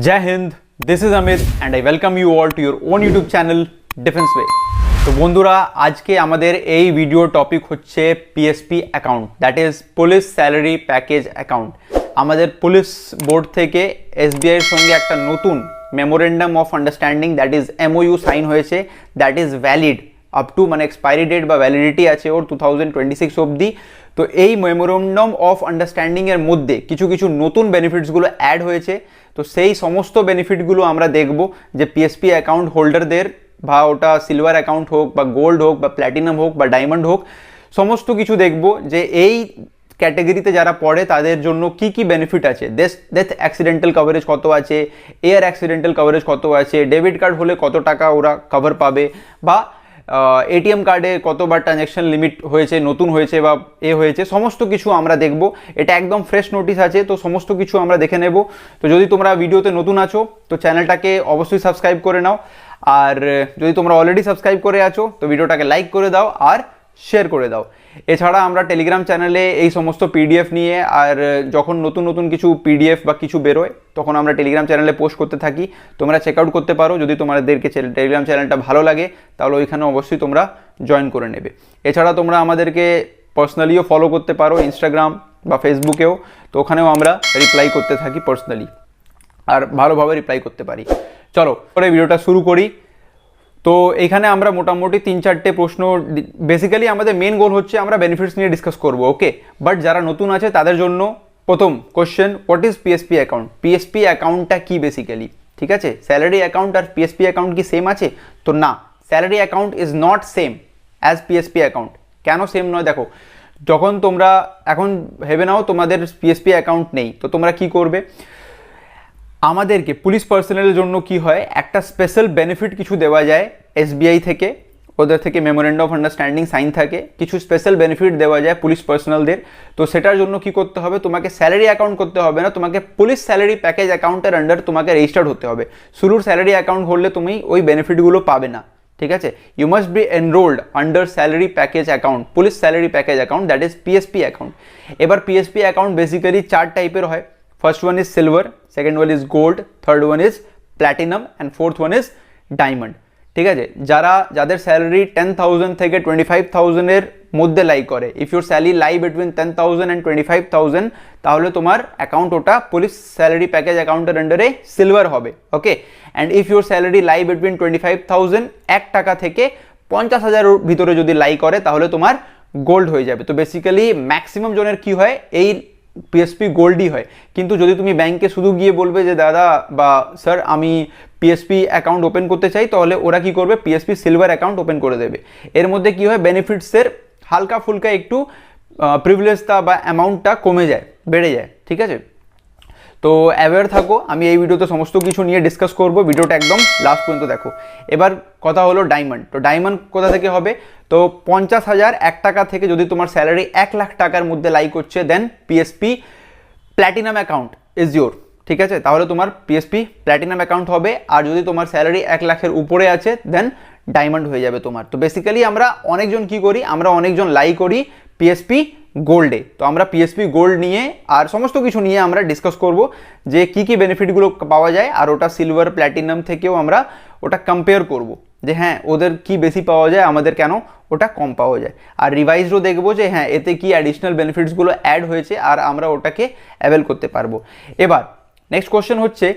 Jai Hind, this is Amit and I welcome you all to your own YouTube channel Defense Way. তো বন্ধুরা আজকে আমাদের এই video topic হচ্ছে PSP account, that is police salary package account. আমাদের police board থেকে SBI এর সঙ্গে একটা নতুন memorandum of understanding that is MOU sign হয়েছে, that is valid up to মানে এক্সপায়ারি ডেট বা ভ্যালিডিটি আছে ওর 2026 অবধি। তো এই মেমোরেন্ডাম অফ আন্ডারস্ট্যান্ডিংয়ের মধ্যে কিছু কিছু নতুন বেনিফিটসগুলো অ্যাড হয়েছে। তো সেই সমস্ত বেনিফিটগুলো আমরা দেখব যে পিএসপি অ্যাকাউন্ট হোল্ডারদের, বা ওটা সিলভার অ্যাকাউন্ট হোক বা গোল্ড হোক বা প্ল্যাটিনাম হোক বা ডায়মন্ড হোক, সমস্ত কিছু দেখব যে এই ক্যাটাগরিতে যারা পড়ে তাদের জন্য কি কি বেনিফিট আছে। ডেথ অ্যাক্সিডেন্টাল কভারেজ কত আছে, এয়ার অ্যাক্সিডেন্টাল কভারেজ কত আছে, ডেবিট কার্ড হলে কত টাকা ওরা কভার পাবে, বা এটিএম কার্ডে কতবার ট্রানজ্যাকশন লিমিট হয়েছে, নতুন হয়েছে বা হয়েছে, সমস্ত কিছু আমরা দেখব। এটা একদম ফ্রেশ নোটিশ আছে, তো সমস্ত কিছু আমরা দেখে নেব। তো যদি তোমরা ভিডিওতে নতুন আছো তো চ্যানেলটাকে অবশ্যই সাবস্ক্রাইব করে নাও, আর যদি তোমরা অলরেডি সাবস্ক্রাইব করে আছো তো ভিডিওটাকে লাইক করে দাও আর শেয়ার করে দাও। এছাড়া আমরা টেলিগ্রাম চ্যানেলে এই সমস্ত পিডিএফ নিয়ে, আর যখন নতুন নতুন কিছু পিডিএফ বা কিছু বেরোয় তখন আমরা টেলিগ্রাম চ্যানেলে পোস্ট করতে থাকি, তোমরা চেক আউট করতে পারো। যদি তোমাদেরকে টেলিগ্রাম চ্যানেলটা ভালো লাগে তাহলে ওইখানে অবশ্যই তোমরা জয়েন করে নেবে। এছাড়া তোমরা আমাদেরকে পার্সোনালিও ফলো করতে পারো ইনস্টাগ্রাম বা ফেসবুকেও, তো ওখানেও আমরা রিপ্লাই করতে থাকি পার্সোনালি, আর ভালোভাবে রিপ্লাই করতে পারি। চলো পরে ভিডিওটা শুরু করি। তো এখানে আমরা মোটামুটি 3-4টে প্রশ্ন, বেসিক্যালি আমাদের মেন গোল হচ্ছে আমরা বেনিফিটস নিয়ে ডিসকাস করব, ওকে। বাট যারা নতুন আছে তাদের জন্য প্রথম question, what is PSP account? PSP অ্যাকাউন্টটা কি বেসিক্যালি, ঠিক আছে? স্যালারি অ্যাকাউন্ট আর পিএসপি অ্যাকাউন্ট কি সেম আছে? তো না, salary account is not same as PSP account. কেন সেম নয়? দেখো, যখন তোমরা এখন ভেবে নাও তোমাদের পিএসপি অ্যাকাউন্ট নেই, তো তোমরা কি করবে? আমাদেরকে পুলিশ পার্সোনালের জন্য কি হয়, একটা স্পেশাল বেনিফিট কিছু দেওয়া যায় এসবিআই থেকে, ওদের থেকে মেমোরেন্ডাম অফ আন্ডারস্ট্যান্ডিং সাইন থাকে, কিছু স্পেশাল বেনিফিট দেওয়া যায় পুলিশ পার্সোনালদের। তো সেটার জন্য কি করতে হবে? তোমাকে স্যালারি অ্যাকাউন্ট করতে হবে না, তোমাকে পুলিশ স্যালারি প্যাকেজ অ্যাকাউন্টের আন্ডার তোমাকে রেজিস্টার্ড হতে হবে। শুরুর স্যালারি অ্যাকাউন্ট করলে তুমি ওই বেনিফিটগুলো পাবে না, ঠিক আছে? You must be enrolled under salary package account, police salary package account, that is PSP account. এবার পিএসপি অ্যাকাউন্ট বেসিক্যালি 4 টাইপের হয়। First one is silver, second one is gold, third one is platinum and fourth one is diamond, ঠিক আছে? যাদের salary 10,000 থেকে 25,000 এর মধ্যে লাই করে, if your salary lie between 10,000 and 25,000, তাহলে তোমার অ্যাকাউন্ট ওটা পুলিশ স্যালারি প্যাকেজ অ্যাকাউন্টের আন্ডারে সিলভার হবে, okay. And if your salary lie between 25,000, 1 টাকা থেকে 50,000 ভিতরে যদি লাই করে তাহলে তোমার গোল্ড হয়ে যাবে। তো বেসিক্যালি ম্যাক্সিমাম জনের কি হয়, এই পিএসপি গোল্ডই হয়। কিন্তু যদি তুমি ব্যাংকে শুধু গিয়ে বলবে যে দাদা বা স্যার আমি পিএসপি অ্যাকাউন্ট ওপেন করতে চাই, তাহলে ওরা কি করবে? পিএসপি সিলভার অ্যাকাউন্ট ওপেন করে দেবে। এর মধ্যে কি হয়, বেনিফিটসের হালকা ফুলকা একটু প্রিভিলেজটা বা অ্যামাউন্টটা কমে যায়, বেড়ে যায়, ঠিক আছে? তো অ্যাওয়্যার থাকো, আমি এই ভিডিওতে সমস্ত কিছু নিয়ে ডিসকাস করব, ভিডিওটা একদম লাস্ট পর্যন্ত দেখো। এবার কথা হলো ডায়মন্ড। তো ডায়মন্ড কোথা থেকে হবে? তো 50,000 1 টাকা থেকে যদি তোমার স্যালারি 1 লাখ টাকার মধ্যে লাই করছে, then PSP platinum account is your, ঠিক আছে? তাহলে তোমার পিএসপি প্ল্যাটিনাম অ্যাকাউন্ট হবে। আর যদি তোমার স্যালারি 1 লাখের উপরে আছে দেন ডায়মন্ড হয়ে যাবে তোমার। তো বেসিক্যালি আমরা অনেকজন কি করি, আমরা অনেকজন লাই করি পিএসপি গোল্ডে। তো আমরা পিএসপি গোল্ড নিয়ে আর সমস্ত কিছু নিয়ে আমরা ডিসকাস করব যে কি কি বেনিফিটগুলো পাওয়া যায়, আর ওটা সিলভার প্ল্যাটিনাম থেকেও আমরা ওটা কম্পেয়ার করব যে হ্যাঁ ওদের কি বেশি পাওয়া যায়, আমাদের কেন ওটা কম পাওয়া যায়। আর রিভাইজও দেখবো যে হ্যাঁ এতে কি অ্যাডিশনাল বেনিফিটসগুলো অ্যাড হয়েছে আর আমরা ওটাকে অ্যাভেল করতে পারবো। এবার নেক্সট কোশ্চেন হচ্ছে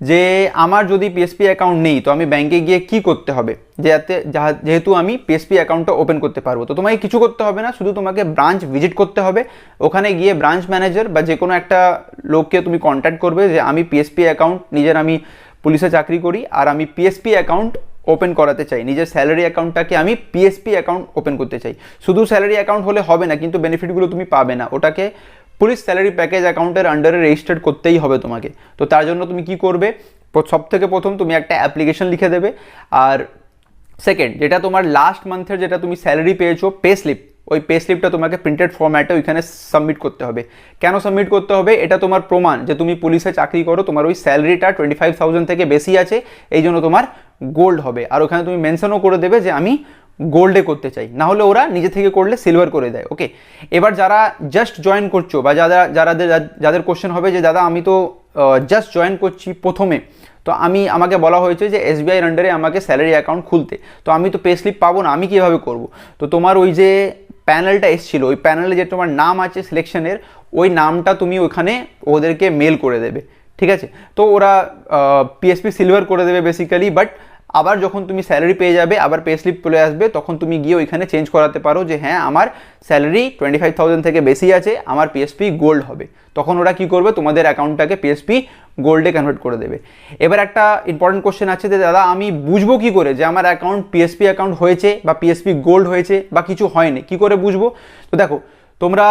যে আমার যদি পিএসপি অ্যাকাউন্ট নেই তো আমি ব্যাংকে গিয়ে কি করতে হবে যেহেতু আমি পিএসপি অ্যাকাউন্টটা ওপেন করতে পারবো? তো তোমাকে কিছু করতে হবে না, শুধু তোমাকে ব্রাঞ্চ ভিজিট করতে হবে। ওখানে গিয়ে ব্রাঞ্চ ম্যানেজার বা যে কোনো একটা লোককে তুমি কন্ট্যাক্ট করবে যে আমি পিএসপি অ্যাকাউন্ট, আমি পুলিশে চাকরি করি আর আমি পিএসপি অ্যাকাউন্ট ওপেন করাতে চাই, নিজের স্যালারি অ্যাকাউন্টটাকে আমি পিএসপি অ্যাকাউন্ট ওপেন করতে চাই। শুধু স্যালারি অ্যাকাউন্ট হলে হবে না, কিন্তু বেনিফিটগুলো তুমি পাবে না, ওটাকে পুলিশ স্যালারি প্যাকেজ অ্যাকাউন্টের আন্ডারে রেজিস্টার্ড করতেই হবে তোমাকে। তো তার জন্য তুমি কি করবে? সব থেকে প্রথম তুমি একটা অ্যাপ্লিকেশন লিখে দেবে, আর সেকেন্ড যেটা তোমার লাস্ট মান্থের যেটা তুমি স্যালারি পেয়েছো পে স্লিপ, ওই পে স্লিপটা তোমাকে প্রিন্টেড ফরম্যাটে ওইখানে সাবমিট করতে হবে। কেন সাবমিট করতে হবে? এটা তোমার প্রমাণ যে তুমি পুলিশে চাকরি করো, তোমার ওই স্যালারিটা 25,000 থেকে বেশি আছে, এই জন্য তোমার গোল্ড হবে। আর ওখানে তুমি মেনশনও করে দেবে যে আমি গোল্ডে করতে চাই, না হলে ওরা নিজে থেকে করলে সিলভার করে দেয়। ওকে, এবার যারা জাস্ট জয়েন করছো বা যাদের কোশ্চেন হবে যে দাদা আমি তো জাস্ট জয়েন করছি প্রথমে, তো আমাকে বলা হয়েছে যে এসবিআইয়ের আন্ডারে আমাকে স্যালারি অ্যাকাউন্ট খুলতে, তো আমি তো পে স্লিপ পাবো না, আমি কীভাবে করব? তো তোমার ওই যে প্যানেলটা এসেছিল, ওই প্যানেলে যে তোমার নাম আছে সিলেকশনের, ওই নামটা তুমি ওখানে ওদেরকে মেল করে দেবে, ঠিক আছে? তো ওরা পিএসপি সিলভার করে দেবে বেসিক্যালি। বাট আবার যখন তুমি স্যালারি পেয়ে যাবে, আবার পে স্লিপ চলে আসবে, তখন তুমি গিয়ে ওইখানে চেঞ্জ করাতে পারো যে হ্যাঁ আমার স্যালারি 25,000 থেকে বেশি আছে, আমার পিএসপি গোল্ড হবে। তখন ওরা কি করবে, তোমাদের অ্যাকাউন্টটাকে পিএসপি গোল্ডে কনভার্ট করে দেবে। এবার একটা ইম্পর্টেন্ট কোশ্চেন আছে যে দাদা আমি বুঝবো কি করে যে আমার অ্যাকাউন্ট পিএসপি অ্যাকাউন্ট হয়েছে বা পিএসপি গোল্ড হয়েছে বা কিছু হয়নি, কি করে বুঝবো? তো দেখো, তোমরা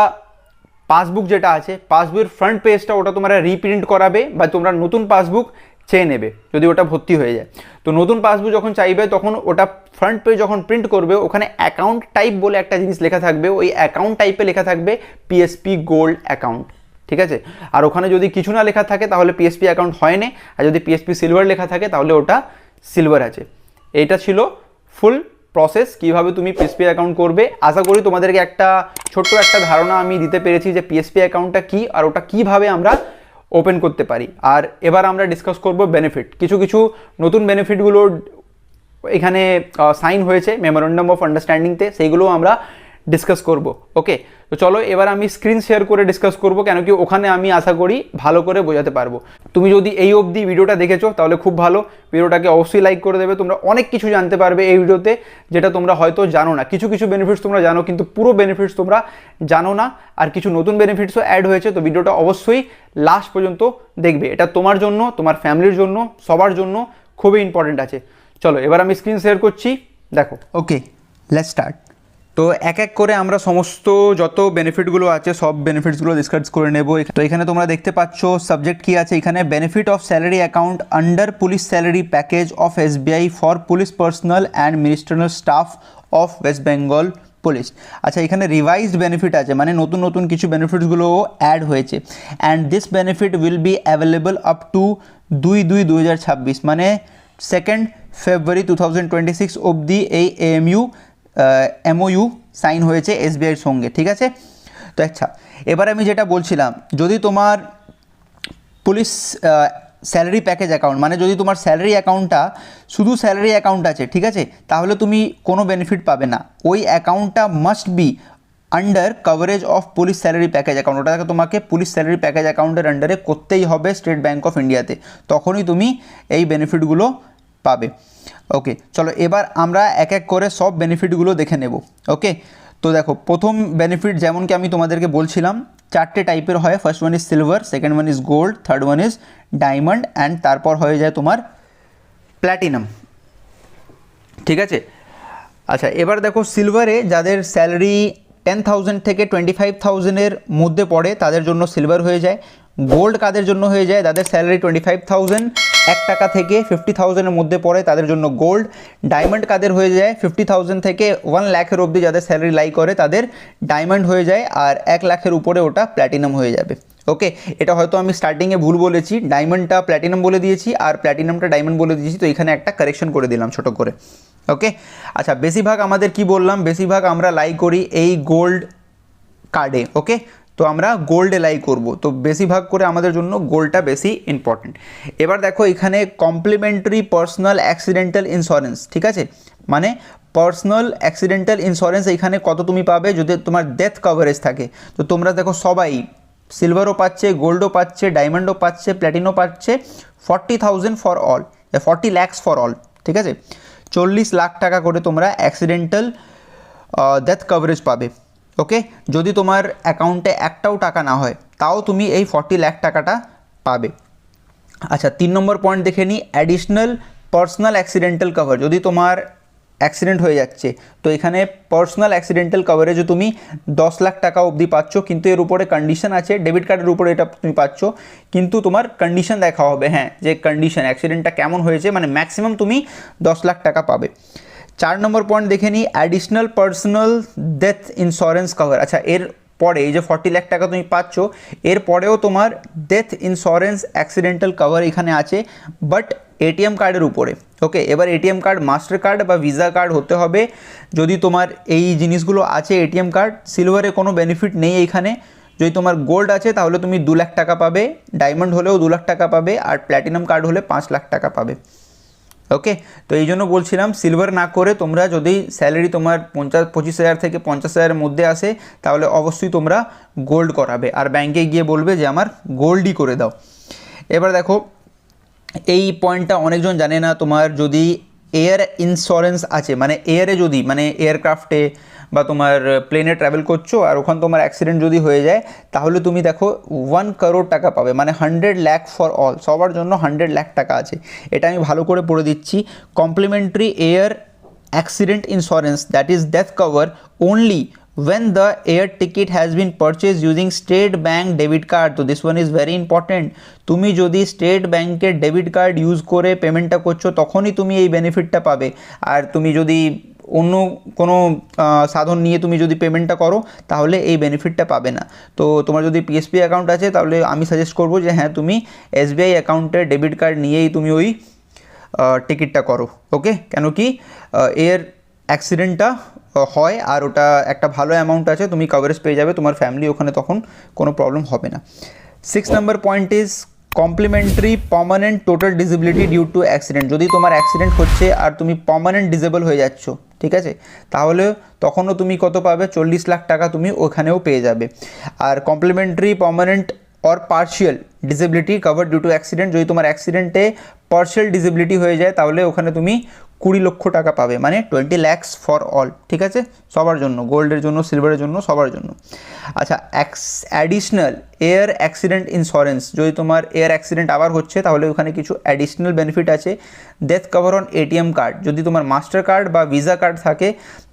পাসবুক যেটা আছে, পাসবুকের ফ্রন্ট পেজটা ওটা তোমরা রিপ্রিন্ট করাবে বা তোমরা নতুন পাসবুক চেয়ে নেবে যদি ওটা ভর্তি হয়ে যায়। তো নতুন পাসবুক যখন চাইবে তখন ওটা ফ্রন্ট পেজ যখন প্রিন্ট করবে, ওখানে অ্যাকাউন্ট টাইপ বলে একটা জিনিস লেখা থাকবে, ওই অ্যাকাউন্ট টাইপে লেখা থাকবে পিএসপি গোল্ড অ্যাকাউন্ট, ঠিক আছে? আর ওখানে যদি কিছু না লেখা থাকে তাহলে পিএসপি অ্যাকাউন্ট হয়নি, আর যদি পিএসপি সিলভার লেখা থাকে তাহলে ওটা সিলভার আছে। এইটা ছিল ফুল প্রসেস কীভাবে তুমি পিএসপি অ্যাকাউন্ট করবে। আশা করি তোমাদেরকে একটা ছোট্ট একটা ধারণা আমি দিতে পেরেছি যে পিএসপি অ্যাকাউন্টটা কী আর ওটা কীভাবে আমরা ওপেন করতে পারি। আর এবার আমরা ডিসকাস করব বেনিফিট। কিছু নতুন বেনিফিটগুলো এখানে সাইন হয়েছে মেমোরেন্ডাম অফ আন্ডারস্ট্যান্ডিংতে, সেইগুলো আমরা ডিসকাস করব। ওকে, তো চলো এবার আমি স্ক্রিন শেয়ার করে ডিসকাস করব, কেন কি ওখানে আমি আশা করি ভালো করে বোঝাতে পারবো। তুমি যদি এই অবধি ভিডিওটা দেখেছো তাহলে খুব ভালো, ভিডিওটাকে অবশ্যই লাইক করে দেবে। তোমরা অনেক কিছু জানতে পারবে এই ভিডিওতে যেটা তোমরা হয়তো জানো না। কিছু বেনিফিটস তোমরা জানো কিন্তু পুরো বেনিফিটস তোমরা জানো না, আর কিছু নতুন বেনিফিটসও অ্যাড হয়েছে। তো ভিডিওটা অবশ্যই লাস্ট পর্যন্ত দেখবে, এটা তোমার জন্য, তোমার ফ্যামিলির জন্য, সবার জন্য খুবই ইম্পর্টেন্ট আছে। চলো এবার আমি স্ক্রিন শেয়ার করছি, দেখো। ওকে, লেটস স্টার্ট। তো এক এক করে আমরা সমস্ত যত বেনিফিটগুলো আছে সব বেনিফিটসগুলো ডিসকাস করে নেব। তো এখানে তোমরা দেখতে পাচ্ছ সাবজেক্ট কি আছে, এখানে benefit of salary account under police salary package of SBI for police personnel and ministerial staff of West Bengal police. আচ্ছা, এখানে রিভাইজড বেনিফিট আছে, মানে নতুন কিছু বেনিফিটসগুলো অ্যাড হয়েছে। And this benefit will be available up to 2/2/2026, মানে 2 ফেব্রুয়ারি 2026 অবধি এই MOU সাইন হয়েছে এসবিআইয়ের সঙ্গে, ঠিক আছে? তো আচ্ছা, এবার আমি যেটা বলছিলাম, যদি তোমার পুলিশ স্যালারি প্যাকেজ অ্যাকাউন্ট, মানে যদি তোমার স্যালারি অ্যাকাউন্টটা শুধু স্যালারি অ্যাকাউন্ট আছে, ঠিক আছে, তাহলে তুমি কোনো বেনিফিট পাবে না। ওই অ্যাকাউন্টটা must be under coverage of police salary package account, ওটাকে তোমাকে পুলিশ স্যালারি প্যাকেজ অ্যাকাউন্টের আন্ডারে করতেই হবে স্টেট ব্যাঙ্ক অফ ইন্ডিয়াতে, তখনই তুমি এই বেনিফিটগুলো পাবে। ওকে, চলো এবার আমরা এক এক করে সব বেনিফিটগুলো দেখে নেব। ওকে, তো দেখো, প্রথম বেনিফিট যেমন কি আমি তোমাদেরকে বলছিলাম 4টে টাইপের হয়। First one is silver, second one is gold, third one is diamond, and তারপর হয়ে যায় তোমার প্ল্যাটিনাম, ঠিক আছে? আচ্ছা, এবার দেখো, সিলভারে যাদের স্যালারি 10,000 থেকে 25,000-এর মধ্যে পড়ে তাদের জন্য সিলভার হয়ে যায়। গোল্ড কাদের জন্য হয়ে যায়, যাদের স্যালারি 25,000 টাকা থেকে 50,000-এর মধ্যে পড়ে তাদের জন্য গোল্ড। ডায়মন্ড কাদের হয়ে যায়, 50,000 থেকে 1 লাখের অবধি যাদের স্যালারি লাই করে তাদের ডায়মন্ড হয়ে যায়, আর 1 লাখের উপরে ওটা প্ল্যাটিনাম হয়ে যাবে। ওকে, এটা হয়তো আমি স্টার্টিংয়ে ভুল বলেছি, ডায়মন্ডটা প্ল্যাটিনাম বলে দিয়েছি আর প্ল্যাটিনামটা ডায়মন্ড বলে দিয়েছি, তো এখানে একটা কারেকশন করে দিলাম ছোট করে। ওকে, আচ্ছা, বেশিরভাগ আমাদের কি বললাম, বেশিরভাগ আমরা লাই করি এই গোল্ড কার্ডে। ওকে, তো আমরা গোল্ডে লাই করব, তো বেশিরভাগ করে আমাদের জন্য গোল্ডটা বেশি ইম্পর্টেন্ট। এবার দেখো, এখানে কমপ্লিমেন্টারি পার্সোনাল অ্যাক্সিডেন্টাল ইন্স্যুরেন্স, ঠিক আছে, মানে পার্সোনাল অ্যাক্সিডেন্টাল ইন্স্যুরেন্স এখানে কত তুমি পাবে যদি তোমার ডেথ কভারেজ থাকে। তো তোমরা দেখো সবাই সিলভারও পাচ্ছে, গোল্ডও পাচ্ছে, ডায়মন্ডও পাচ্ছে, প্ল্যাটিনও পাচ্ছে। 40,000 for all, 40 lakhs for all, ঠিক আছে? 40 লাখ টাকা করে তোমরা অ্যাক্সিডেন্টাল ডেথ কভারেজ পাবে। ওকে, যদি তোমার অ্যাকাউন্টে একটাও টাকা না হয় তাও তুমি এই 40 লাখ টাকাটা পাবে। আচ্ছা, 3 নম্বর পয়েন্ট দেখে নিই, অ্যাডিশনাল পার্সোনাল অ্যাক্সিডেন্টাল কভার। যদি তোমার অ্যাক্সিডেন্ট হয়ে যাচ্ছে তো এখানে পার্সোনাল অ্যাক্সিডেন্টাল কভারেজে তুমি 10 লাখ টাকা অবধি পাচ্ছ, কিন্তু এর উপরে কন্ডিশন আছে, ডেবিট কার্ডের উপরে এটা তুমি পাচ্ছ, কিন্তু তোমার কন্ডিশন দেখা হবে, হ্যাঁ, যে কন্ডিশন অ্যাক্সিডেন্টটা কেমন হয়েছে, মানে ম্যাক্সিমাম তুমি 10 লাখ টাকা পাবে। 4 নম্বর পয়েন্ট দেখে নিই, additional personal death insurance cover. আচ্ছা, এর পরে এই যে 40 লাখ টাকা তুমি পাচ্ছ, এর পরেও তোমার ডেথ ইন্স্যুরেন্স অ্যাক্সিডেন্টাল কভার এখানে আছে, বাট এটিএম কার্ডের উপরে। ওকে, এবার এটিএম কার্ড মাস্টার কার্ড বা ভিসা কার্ড হতে হবে যদি তোমার এই জিনিসগুলো আছে। এটিএম কার্ড, সিলভারে কোনো বেনিফিট নেই এইখানে। যদি তোমার গোল্ড আছে তাহলে তুমি 2 লাখ টাকা পাবে, ডায়মন্ড হলেও 2 লাখ টাকা পাবে, আর প্ল্যাটিনাম কার্ড হলে 5 লাখ টাকা পাবে। ওকে, তো এই জন্য বলছিলাম সিলভার না করে তোমরা যদি স্যালারি তোমার 25,000 থেকে 50,000-এর মধ্যে আসে তাহলে অবশ্যই তোমরা গোল্ড করাবে, আর ব্যাংকে গিয়ে বলবে যে আমার গোল্ডই করে দাও। এবার দেখো, এই পয়েন্টটা অনেকজন জানে না, তোমার যদি এয়ার ইন্স্যুরেন্স আছে, মানে এয়ারে যদি, মানে এয়ারক্রাফটে বা তোমার প্লেনে ট্রাভেল করছো আর ওখানে তোমার অ্যাক্সিডেন্ট যদি হয়ে যায় তাহলে তুমি দেখো 1 crore টাকা পাবে, মানে 100 লাখ ফর অল, সবার জন্য 100 লাখ টাকা আছে। এটা আমি ভালো করে পড়ে দিচ্ছি। Complimentary air accident insurance, that is death cover, only when the air ticket has been purchased using state bank debit card. So this one is very important. তুমি যদি স্টেট ব্যাংকের ডেবিট কার্ড ইউজ করে পেমেন্টটা করছো তখনই তুমি এই বেনিফিটটা পাবে। আর তুমি যদি অন্য কোনো সাধন নিয়ে তুমি যদি পেমেন্টটা করো তাহলে এই বেনিফিটটা পাবে না। তো তোমার যদি পিএসপি অ্যাকাউন্ট আছে তাহলে আমি সাজেস্ট করবো যে হ্যাঁ, তুমি এসবিআই অ্যাকাউন্টের ডেবিট কার্ড নিয়েই তুমি ওই টিকিটটা করো। ওকে, কেন কি এর অ্যাক্সিডেন্টটা হয় আর ওটা একটা ভালো অ্যামাউন্ট আছে, তুমি কভারেজ পেয়ে যাবে, তোমার ফ্যামিলি ওখানে তখন কোনো প্রবলেম হবে না। 6 number point is complimentary permanent total disability due to accident. যদি তোমার অ্যাক্সিডেন্ট হচ্ছে আর তুমি পার্মানেন্ট ডিসেবল হয়ে যাচ্ছ, ঠিক আছে, তাহলে তখনও তুমি কত পাবে? 40 লাখ টাকা তুমি ওখানেও পেয়ে যাবে। আর complimentary permanent or partial disability cover due to accident, যদি তোমার অ্যাক্সিডেন্টে পার্শিয়াল ডিসেবিলিটি হয়ে যায় তাহলে ওখানে তুমি 20 লক্ষ টাকা পাবে, মানে 20 lakhs ফর অল, ঠিক আছে, সবার জন্য, গোল্ডের জন্য, সিলভারের জন্য, সবার জন্য। আচ্ছা, অ্যাডিশনাল এয়ার অ্যাক্সিডেন্ট ইন্স্যুরেন্স, যদি তোমার এয়ার অ্যাক্সিডেন্ট আবার হচ্ছে তাহলে ওখানে কিছু অ্যাডিশনাল বেনিফিট আছে। Death cover on ATM card, যদি তোমার মাস্টার কার্ড বা ভিসা কার্ড থাকে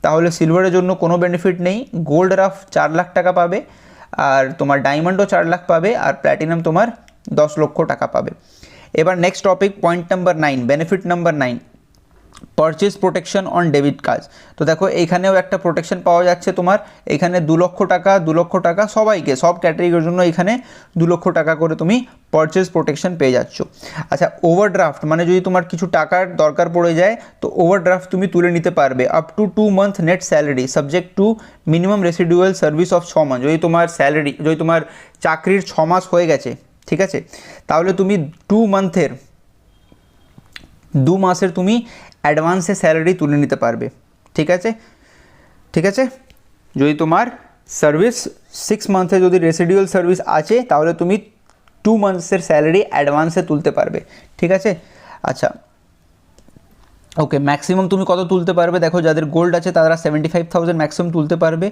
তাহলে সিলভারের জন্য কোনো বেনিফিট নেই, গোল্ড রাফ 4 লাখ টাকা পাবে, আর তোমার ডায়মন্ডও 4 লাখ পাবে, আর প্ল্যাটিনাম তোমার 10 লক্ষ টাকা পাবে। এবার next topic, point number 9, benefit number 9, purchase protection on debit card. তো দেখো এইখানেও একটা প্রোটেকশন পাওয়া যাচ্ছে তোমার, এখানে 2 লক্ষ টাকা, 2 লক্ষ টাকা সবাইকে, সব ক্যাটাগরির জন্য এখানে 2 লক্ষ টাকা করে তুমি পারচেজ প্রোটেকশন পেয়ে যাচ্ছ। আচ্ছা, ওভারড্রাফট, মানে যদি তোমার কিছু টাকার দরকার পড়ে যায় তো ওভারড্রাফট তুমি তুলে নিতে পারবে up to 2 month net salary subject to minimum residual service of 6 মাস। যদি তোমার স্যালারি, যদি তোমার চাকরির 6 মাস হয়ে গেছে, ঠিক আছে, তাহলে তুমি 2 মাসের তুমি অ্যাডভান্সে স্যালারি তুলে নিতে পারবে, ঠিক আছে, ঠিক আছে। যদি তোমার সার্ভিস 6 মান্থে যদি রেসিডুয়াল সার্ভিস আছে তাহলে তুমি 2 মান্থসের স্যালারি অ্যাডভান্সে তুলতে পারবে, ঠিক আছে। আচ্ছা, ওকে, ম্যাক্সিমাম তুমি কত তুলতে পারবে? দেখো, যাদের গোল্ড আছে তারা 75,000 ম্যাক্সিমাম তুলতে পারবে,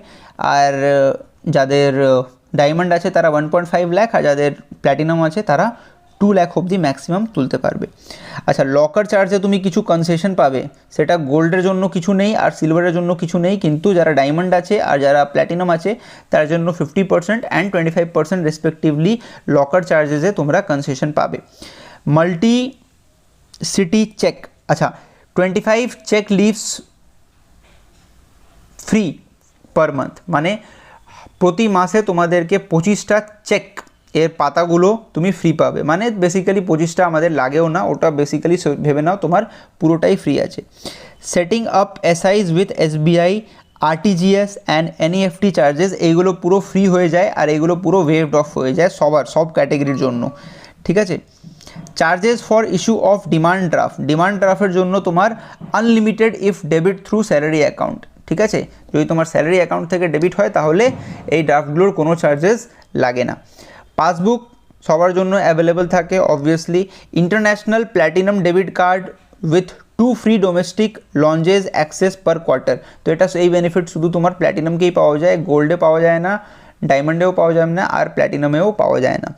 আর যাদের ডায়মন্ড আছে তারা 1.5 লাখ, আর যাদের প্ল্যাটিনাম আছে তারা 2 লাখ অবধি ম্যাক্সিমাম তুলতে পারবে। আচ্ছা, লকার চার্জে তুমি কিছু কনসেশন পাবে, সেটা গোল্ডের জন্য কিছু নেই আর সিলভারের জন্য কিছু নেই, কিন্তু যারা ডায়মন্ড আছে আর যারা প্ল্যাটিনাম আছে তার জন্য 50% অ্যান্ড 25% রেসপেক্টিভলি লকার চার্জেসে তোমরা কনসেশন পাবে। মাল্টি সিটি চেক, আচ্ছা, 25 check leaves free per month, মানে প্রতি মাসে তোমাদেরকে 25টা চেক এর পাতাগুলো তুমি ফ্রি পাবে, মানে বেসিক্যালি 25টা আমাদের লাগেও না, ওটা বেসিক্যালি ভেবে নাও তোমার পুরোটাই ফ্রি আছে। Setting up SIs with SBI, RTGS and NEFT charges, এইগুলো পুরো ফ্রি হয়ে যায় আর এইগুলো পুরো ওয়েভড অফ হয়ে যায় সব ক্যাটাগরির জন্য, ঠিক আছে। Charges for issue of demand draft, demand ড্রাফটের জন্য তোমার unlimited if debit through salary account, ঠিক আছে, যদি তোমার স্যালারি অ্যাকাউন্ট থেকে ডেবিট হয় তাহলে এই ড্রাফটগুলোর কোনো চার্জেস লাগে না। পাসবুক সবার জন্য অ্যাভেলেবেল থাকে obviously. International platinum debit card with 2 free domestic launches access per quarter. তো এটা এই বেনিফিট শুধু তোমার প্ল্যাটিনামকেই পাওয়া যায়, গোল্ডে পাওয়া যায় না, ডায়মন্ডেও পাওয়া যায় না, আর প্ল্যাটিনামেও পাওয়া যায় না।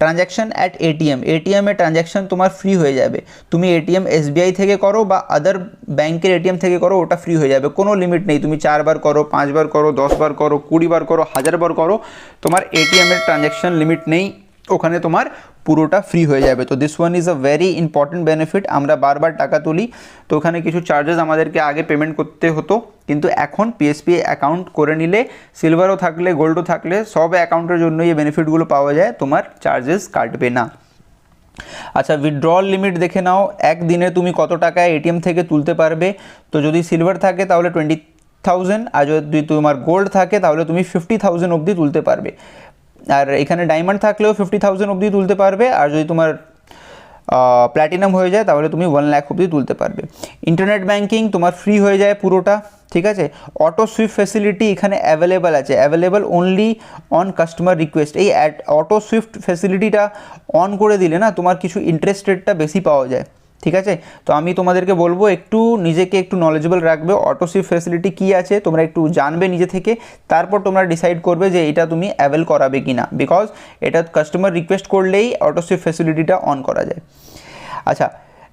ট্রানজ্যাকশন অ্যাট এটিএম, এটিএমে ট্রানজ্যাকশন তোমার ফ্রি হয়ে যাবে, তুমি এটিএম এসবিআই থেকে করো বা আদার ব্যাংকের এটিএম থেকে করো, ওটা ফ্রি হয়ে যাবে, কোনো লিমিট নেই, তুমি 4 বার করো, 5 বার করো, 10 বার করো, 20 বার করো, 1000 বার করো, তোমার এটিএমের ট্রানজ্যাকশন লিমিট নেই, ওখানে তোমার পুরোটা ফ্রি হয়ে যাবে। তো this one is a very important benefit. আমরা বারবার টাকা তুলি তো ওখানে কিছু চার্জেস আমাদেরকে আগে পেমেন্ট করতে হতো, কিন্তু এখন পিএসপি অ্যাকাউন্ট করে নিলে, সিলভারও থাকলে গোল্ডও থাকলে সব অ্যাকাউন্টের জন্য এই বেনিফিটগুলো পাওয়া যায়, তোমার চার্জেস কাটবে না। আচ্ছা, উইথড্রল লিমিট দেখে নাও, একদিনে তুমি কত টাকা এটিএম থেকে তুলতে পারবে। তো যদি সিলভার থাকে তাহলে 20,000, আর যদি তোমার গোল্ড থাকে তাহলে তুমি 50,000 অবধি তুলতে পারবে। আর এখানে ডায়মন্ড থাকলেও 50,000 অবধি তুলতে পারবে, আর যদি তোমার প্ল্যাটিনাম হয়ে যায় তাহলে তুমি 1 লাখ অবধি তুলতে পারবে। ইন্টারনেট ব্যাঙ্কিং তোমার ফ্রি হয়ে যায় পুরোটা, ঠিক আছে। অটো সুইফট ফেসিলিটি এখানে অ্যাভেলেবেল আছে, available only on customer request. এই অটো সুইফট ফেসিলিটিটা অন করে দিলে না তোমার কিছু ইন্টারেস্ট রেটটা বেশি পাওয়া যায়, ঠিক আছে। তো আমি তোমাদেরকে বলবো একটু নিজেকে একটু নলেজেবল রাখবে, অটো সুইফট ফেসিলিটি কী আছে তোমরা একটু জানবে নিজে থেকে, তারপর তোমরা ডিসাইড করবে যে এটা তুমি অ্যাভেল করাবে কি না, বিকজ এটা কাস্টমার রিকোয়েস্ট করলেই অটো সুইফট ফেসিলিটিটা অন করা যায়। আচ্ছা,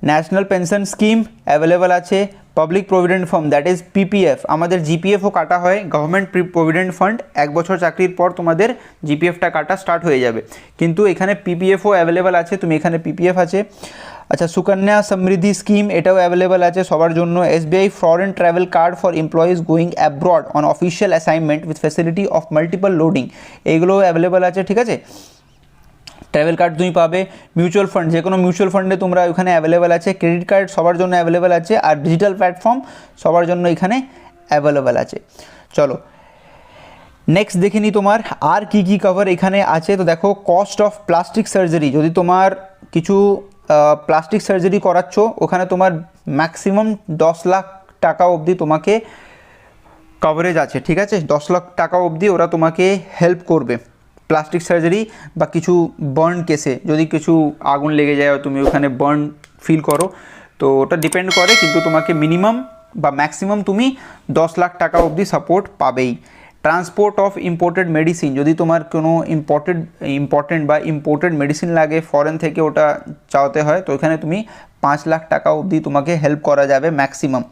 ন্যাশনাল পেনশন স্কিম অ্যাভেলেবেল আছে, public provident fund that is PPF, আমাদের জিপিএফও কাটা হয়, গভর্নমেন্ট প্রভিডেন্ট ফান্ড, 1 বছর চাকরির পর তোমাদের জিপিএফটা কাটা স্টার্ট হয়ে যাবে, কিন্তু এখানে পিপিএফও অ্যাভেলেবেল আছে, তুমি এখানে পিপিএফ আছে। আচ্ছা, সুকন্যা সমৃদ্ধি স্কিম এটাও অ্যাভেলেবেল আছে সবার জন্য। SBI foreign travel card for employees going abroad on official assignment with facility of multiple loading, এইগুলোও অ্যাভেলেবেল আছে, ঠিক আছে। ট্রাভেল কার্ড তুমি পাবে। মিউচুয়াল ফান্ড, যে কোনো মিউচুয়াল ফান্ডে তোমরা ওখানে অ্যাভেলেবেল আছে। ক্রেডিট কার্ড সবার জন্য অ্যাভেলেবেল আছে, আর ডিজিটাল প্ল্যাটফর্ম সবার জন্য এখানে অ্যাভেলেবেল আছে। চলো নেক্সট দেখে নিই তোমার আর কি কি কভার এখানে আছে। তো দেখো, কস্ট অফ প্লাস্টিক সার্জারি, যদি তোমার কিছু প্লাস্টিক সার্জারি করাচ্ছ ওখানে তোমার ম্যাক্সিমাম 10 লাখ টাকা অবধি তোমাকে কভারেজ আছে, ঠিক আছে। 10 লাখ টাকা অবধি ওরা তোমাকে হেল্প করবে প্লাস্টিক সার্জারি বা কিছু বার্ন কেসে, যদি কিছু আগুন লেগে যায় তুমি ওখানে বার্ন ফিল করো, তো ওটা ডিপেন্ড করে, কিন্তু তোমাকে মিনিমাম বা ম্যাক্সিমাম তুমি 10 লাখ টাকা অবধি সাপোর্ট পাবেই। ট্রান্সপোর্ট অফ ইম্পোর্টেড মেডিসিন, যদি তোমার কোনো ইম্পোর্টেড মেডিসিন লাগে ফরেন থেকে, ওটা চাওয়াতে হয়, তো এখানে তুমি 5 লাখ টাকা অবধি তোমাকে হেল্প করা যাবে ম্যাক্সিমাম।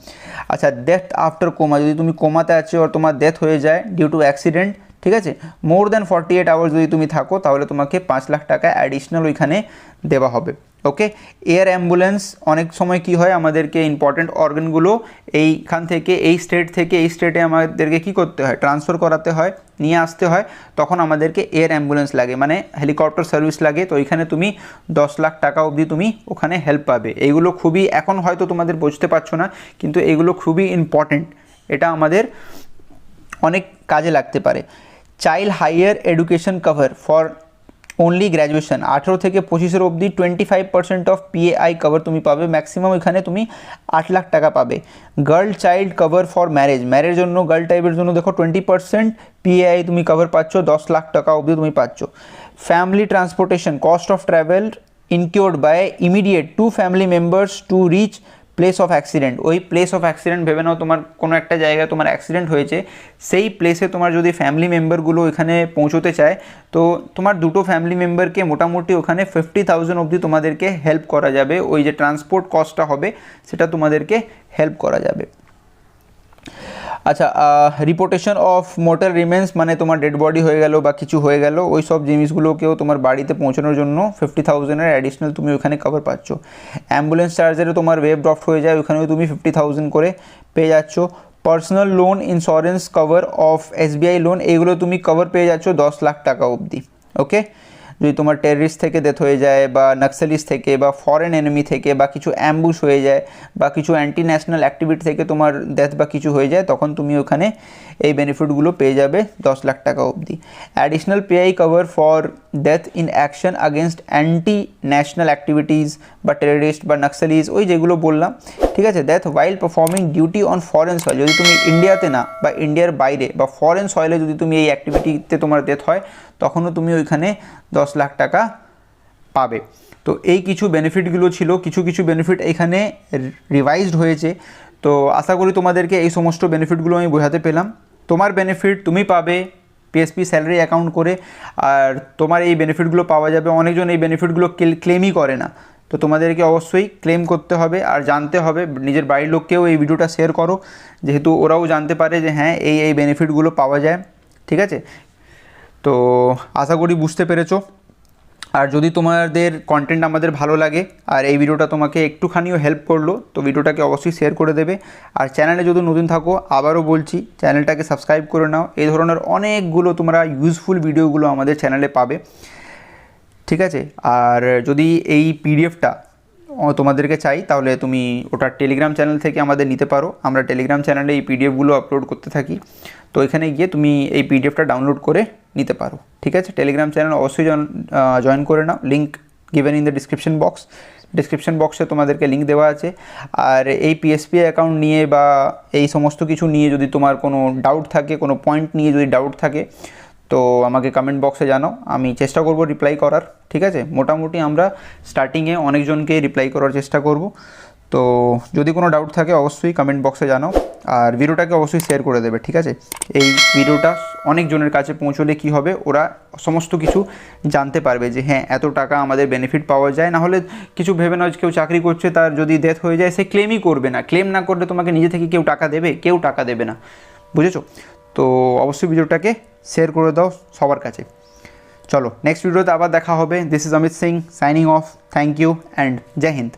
আচ্ছা, ডেথ আফটার কোমা, যদি তুমি কোমাতে আছো আর তোমার ডেথ হয়ে যায় ডিউ টু অ্যাক্সিডেন্ট, ঠিক আছে, মোর দ্যান 48 আওয়ার্স যদি তুমি থাকো তাহলে তোমাকে 5 লাখ টাকা অ্যাডিশনাল ওইখানে দেওয়া হবে। ওকে, এয়ার অ্যাম্বুলেন্স, অনেক সময় কি হয় আমাদেরকে ইম্পর্টেন্ট অর্গানগুলো এইখান থেকে এই স্টেট থেকে এই স্টেটে আমাদেরকে কি করতে হয়, ট্রান্সফার করাতে হয়, নিয়ে আসতে হয়, তখন আমাদেরকে এয়ার অ্যাম্বুলেন্স লাগে, মানে হেলিকপ্টার সার্ভিস লাগে। তো ওইখানে তুমি 10 লাখ টাকা অবধি তুমি ওখানে হেল্প পাবে। এইগুলো খুবই, এখন হয়তো তোমাদের বুঝতে পারছো না, কিন্তু এইগুলো খুবই ইম্পর্টেন্ট, এটা আমাদের অনেক কাজে লাগতে পারে। Child hire education cover for only graduation, 18 থেকে 25 অবধি 25% অফ পিএআই কভার তুমি পাবে, ম্যাক্সিমাম এখানে তুমি 8 লাখ টাকা পাবে। Girl child cover for marriage জন্য, গার্ল টাইপের জন্য দেখো 20% পিএআই তুমি কভার পাচ্ছ, 10 লাখ টাকা অবধি তুমি পাচ্ছ। Family transportation, cost of travel incurred by immediate 2 family members to reach place of accident, ওই প্লেস অফ অ্যাক্সিডেন্ট ভেবে নাও তোমার কোনো একটা জায়গায় তোমার অ্যাক্সিডেন্ট হয়েছে, সেই প্লেসে তোমার যদি ফ্যামিলি মেম্বারগুলো এখানে পৌঁছতে চায়, তো তোমার দুটো ফ্যামিলি মেম্বারকে মোটামুটি ওখানে 50,000 অবধি তোমাদেরকে হেল্প করা যাবে, ওই যে ট্রান্সপোর্ট কস্টটা হবে সেটা তোমাদেরকে হেল্প করা যাবে। আচ্ছা, রিপোর্টেশন অফ মোর্টাল রিমেন্স, মানে তোমার ডেড বডি হয়ে গেল বা কিছু হয়ে গেল, ওই সব জিনিসগুলোকেও তোমার বাড়িতে পৌঁছানোর জন্য 50,000-এর অ্যাডিশনাল তুমি ওখানে কভার পাচ্ছ। অ্যাম্বুলেন্স চার্জারে তোমার ওয়েভ ড্রফট হয়ে যায়, ওখানেও তুমি 50,000 করে পেয়ে যাচ্ছ। Personal loan insurance cover of SBI loan, এইগুলো তুমি কভার পেয়ে যাচ্ছ 10 লাখ টাকা অবধি। ওকে, যদি তোমার টেররিস্ট থেকে ডেথ হয়ে যায় বা নক্সালিস্ট থেকে বা ফরেন এনিমি থেকে বা কিছু অ্যাম্বুশ হয়ে যায় বা কিছু অ্যান্টি ন্যাশনাল অ্যাক্টিভিটি থেকে তোমার ডেথ বা কিছু হয়ে যায়, তখন তুমি ওখানে এই বেনিফিটগুলো পেয়ে যাবে 10 লাখ টাকা অবধি। Additional PI cover for death in action against anti national activities বা টেররিস্ট বা নক্সালিজ, ওই যেগুলো বললাম, ঠিক আছে। Death while performing duty on foreign soil, যদি তুমি ইন্ডিয়াতে না বা ইন্ডিয়ার বাইরে বা ফরেন সয়েলে যদি তুমি এই অ্যাক্টিভিটিতে তোমার ডেথ হয়, তখনও তুমি ওইখানে 10 লাখ টাকা পাবে। তো এই কিছু বেনিফিটগুলো ছিল, কিছু বেনিফিট এখানে রিভাইজড হয়েছে। তো আশা করি তোমাদেরকে এই সমস্ত বেনিফিটগুলো আমি বোঝাতে পেলাম। তোমার বেনিফিট তুমি পাবে পিএসপি স্যালারি অ্যাকাউন্ট করে, আর তোমার এই বেনিফিটগুলো পাওয়া যাবে। অনেকজন এই বেনিফিটগুলো ক্লেমই করে না, তো তোমাদেরকে অবশ্যই ক্লেম করতে হবে আর জানতে হবে। নিজের বাড়ির লোককেও এই ভিডিওটা শেয়ার করো, যেহেতু ওরাও জানতে পারে যে হ্যাঁ এই বেনিফিটগুলো পাওয়া যায়, ঠিক আছে। তো আশা করি বুঝতে পেরেছো। আর যদি তোমাদের কন্টেন্ট আমাদের ভালো লাগে আর এই ভিডিওটা তোমাকে একটুখানিও হেল্প করলো, তো ভিডিওটাকে অবশ্যই শেয়ার করে দেবে। আর চ্যানেলে যদি নতুন থাকো, আবারও বলছি চ্যানেলটাকে সাবস্ক্রাইব করে নাও। এই ধরনের অনেকগুলো তোমরা ইউজফুল ভিডিওগুলো আমাদের চ্যানেলে পাবে। ঠিক আছে। আর যদি এই পিডিএফটা তোমাদেরকে চাই তাহলে তুমি ওটা টেলিগ্রাম চ্যানেল থেকে আমাদের নিতে পারো। আমরা টেলিগ্রাম চ্যানেলে এই পিডিএফগুলো আপলোড করতে থাকি, তো এখানে গিয়ে তুমি এই পিডিএফটা ডাউনলোড করে নিতে পারো। ঠিক আছে, টেলিগ্রাম চ্যানেল অবশ্যই জয়েন করে নাও, link given in the description বক্সে তোমাদেরকে লিঙ্ক দেওয়া আছে। আর এই পিএসপি অ্যাকাউন্ট নিয়ে বা এই সমস্ত কিছু নিয়ে যদি তোমার কোনো ডাউট থাকে, কোনো পয়েন্ট নিয়ে যদি ডাউট থাকে, তো আমাকে কমেন্ট বক্সে জানাও, আমি চেষ্টা করব রিপ্লাই করার। ঠিক আছে, মোটামুটি আমরা স্টার্টিংয়ে অনেকজনকে রিপ্লাই করার চেষ্টা করব। তো যদি কোনো ডাউট থাকে অবশ্যই কমেন্ট বক্সে জানাও, আর ভিডিওটাকে অবশ্যই শেয়ার করে দেবে। ঠিক আছে, এই ভিডিওটা অনেকজনের কাছে পৌঁছলে কি হবে, ওরা সমস্ত কিছু জানতে পারবে যে হ্যাঁ এত টাকা আমাদের বেনিফিট পাওয়া যায়। না হলে কিছু ভেবে না, কেউ চাকরি করছে, তার যদি ডেথ হয়ে যায় সে ক্লেমই করবে না। ক্লেম না করলে তোমাকে নিজে থেকে কেউ টাকা দেবে? কেউ টাকা দেবে না, বুঝেছো? তো অবশ্যই ভিডিওটাকে শেয়ার করে দাও সবার কাছে। চলো নেক্সট ভিডিওতে আবার দেখা হবে। This is Amit Singh signing off. Thank you and Jai Hind.